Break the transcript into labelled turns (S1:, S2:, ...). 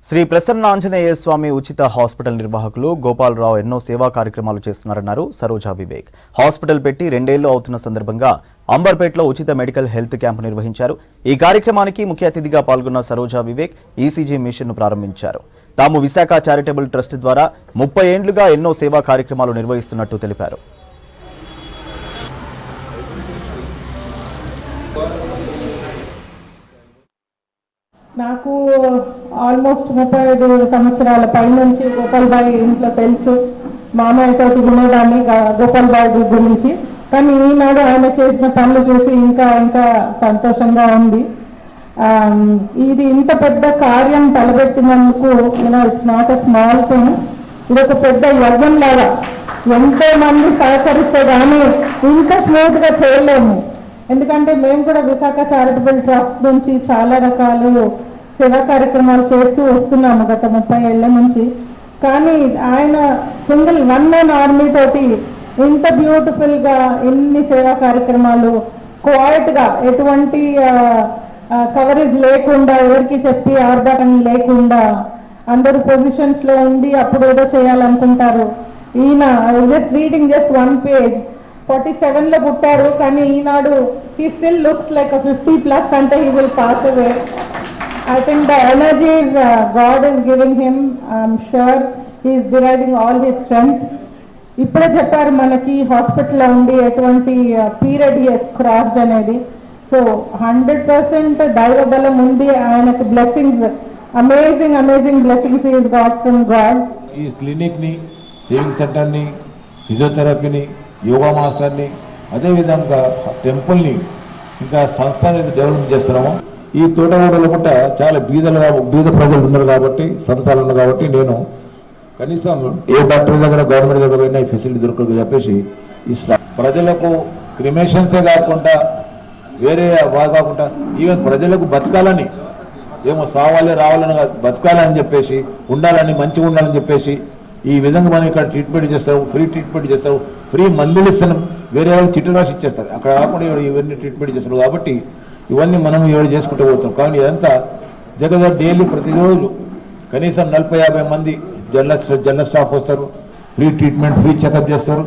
S1: శ్రీ ప్రసన్న ఆంజనేయ స్వామి ఉచిత హాస్పిటల్ నిర్వాహకులు గోపాలరావు ఎన్నో సేవా కార్యక్రమాలు చేస్తున్నారన్నారు సరోజా వివేక్. హాస్పిటల్ పెట్టి 2 ఏళ్లు అవుతున్న సందర్భంగా అంబర్పేటలో ఉచిత మెడికల్ హెల్త్ క్యాంపు నిర్వహించారు. ఈ కార్యక్రమానికి ముఖ్య అతిథిగా పాల్గొన్న సరోజా వివేక్ ఈసీజీ మిషన్ను ప్రారంభించారు. తాము విశాఖ చారిటబుల్ ట్రస్ట్ ద్వారా 30 ఏళ్లుగా ఎన్నో సేవా కార్యక్రమాలు నిర్వహిస్తున్నట్టు తెలిపారు.
S2: నాకు ఆల్మోస్ట్ 35 సంవత్సరాల పైనుంచి గోపాల్ బాయ్ ఇంట్లో తెలుసు. మామయ్యతో వినేదాన్ని గోపాల్ బాయ్ గురించి. కానీ ఈనాడు ఆయన చేసిన పనులు చూసి ఇంకా ఇంకా సంతోషంగా ఉంది. ఇది ఇంత పెద్ద కార్యం తలబెట్టినందుకు it's not a small thing. ఇది ఒక పెద్ద యజ్ఞం లాగా ఎంతో మంది సహకరిస్తే కానీ ఇంకా స్మూత్గా చేయలేము. ఎందుకంటే మేము కూడా విశాఖ చారిటబుల్ ట్రస్ట్ నుంచి చాలా రకాలు సేవా కార్యక్రమాలు చేస్తూ వస్తున్నాము గత 30 ఏళ్ల నుంచి. కానీ ఆయన సింగిల్ వన్ మ్యాన్ ఆర్మీ తోటి ఇంత బ్యూటిఫుల్గా ఇన్ని సేవా కార్యక్రమాలు క్వైట్గా ఎటువంటి కవరేజ్ లేకుండా ఎవరికి చెప్పి ఆర్భాటం లేకుండా అందరూ పొజిషన్స్లో ఉండి అప్పుడు ఏదో చేయాలనుకుంటారు. ఈయన జస్ట్ రీడింగ్ జస్ట్ 1 పేజ్ 47లో పుట్టారు. కానీ ఈనాడు he still looks like a 50+ అంటే he will pass away. I think the energy God is giving him. I'm sure he is deriving all his strength. ఇప్పుడే చెప్పారు మనకి హాస్పిటల్లో ఉండి ఎటువంటి పీరియడ్ he has crossed అనేది. సో 100% దైవ బలం ఉంది ఆయనకు. Blessings amazing blessings he has got from God.
S3: ఈ క్లినిక్ని, సేవింగ్ సెంటర్ని, ఫిజియోథెరపీని, యోగా మాస్టర్ని, అదేవిధంగా టెంపుల్ని, ఇంకా సంస్థని డెవలప్ చేస్తున్నాము. ఈ తోటగూడలో కూడా చాలా బీద ప్రజలు ఉన్నారు కాబట్టి, సంస్థలు ఉన్నారు కాబట్టి నేను కనీసం ఏ డాక్టర్ దగ్గర గవర్నమెంట్ దగ్గర పోయినా ఈ ఫెసిలిటీ దొరకదు చెప్పేసి ప్రజలకు క్రిమేషన్సే కాకుండా వేరే కాకుండా ఈవెన్ ప్రజలకు బతకాలని, ఏమో సావాలి రావాలని బతకాలని చెప్పేసి, ఉండాలని, మంచిగా ఉండాలని చెప్పేసి ఈ విధంగా మనం ఇక్కడ ట్రీట్మెంట్ చేస్తావు, ఫ్రీ ట్రీట్మెంట్ చేస్తావు, ఫ్రీ మందులు ఇస్తున్నాం. వేరే వాళ్ళు చిట్టు రాసి ఇచ్చేస్తారు, అక్కడ కాకుండా ఇవన్నీ ట్రీట్మెంట్ చేస్తారు. కాబట్టి ఇవన్నీ మనం ఇవాళ చేసుకుంటూ పోతాం. కానీ ఇదంతా డైలీ ప్రతిరోజు కనీసం 40-50 మంది జనరల్ స్టాఫ్ వస్తారు, ఫ్రీ ట్రీట్మెంట్, ఫ్రీ చెకప్ చేస్తారు.